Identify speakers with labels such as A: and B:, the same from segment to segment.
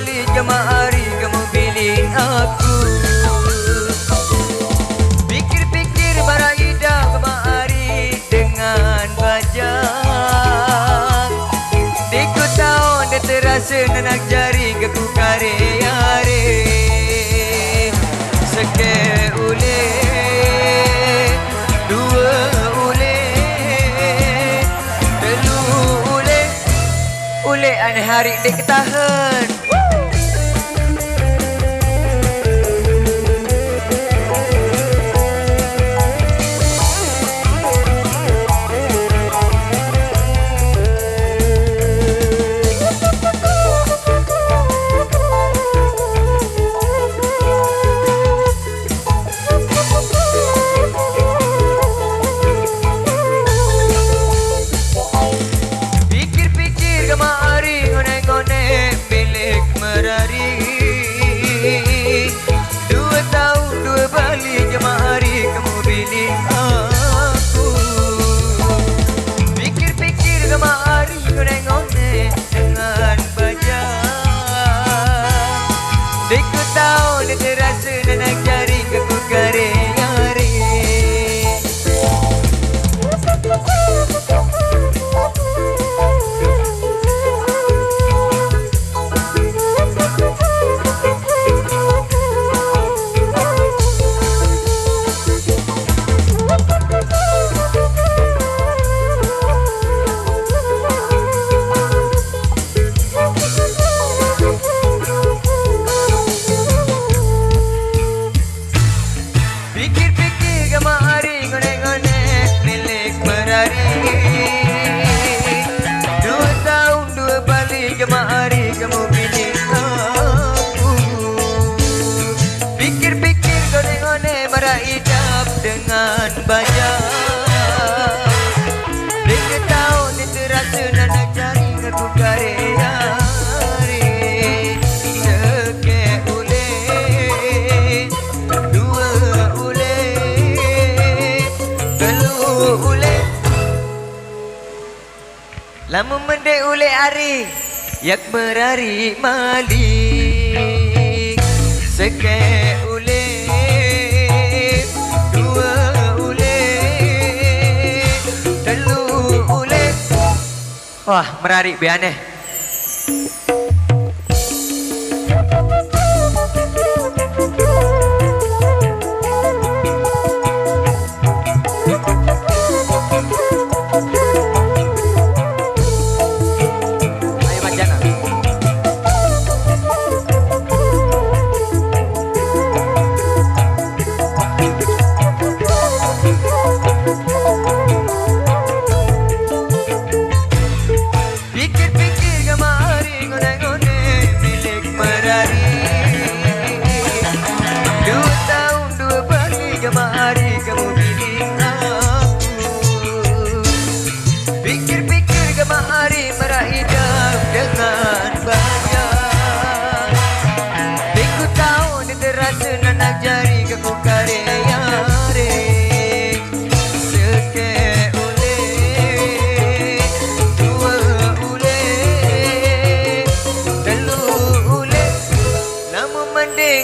A: balik kemari kamu pilih aku. Pikir-pikir bara indah kemari dengan bajang. Diku tahu dia terasa nanak jari ke ku kare-are. Seke ule, dua ule, telu ule, ule an hari dek tahan. Kemari kamu pilih aku. Pikir-pikir gone-gone bara idap dengan bajang. Dia tahu dia terasa nanak jari aku kare-are. Seke ule, dua ule, telu ule. Lamun mendek ule ari yak berari malik. Seke ule, dua ule, telu ule. Wah, merari bianeh.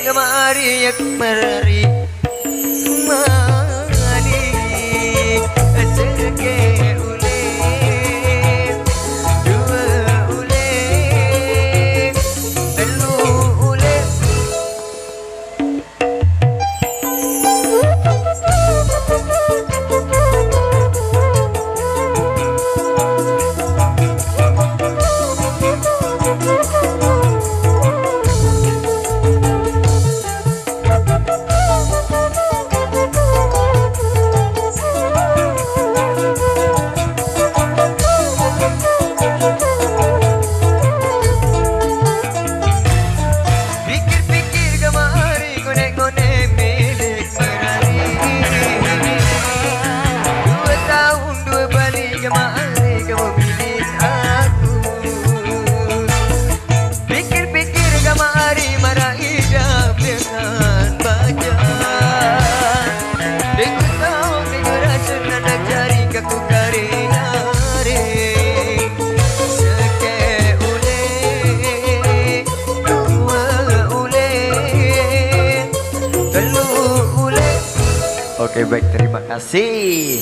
A: Kemari yak merari malik. Seke ule, dua ule, telu ule. Oke baik, terima kasih.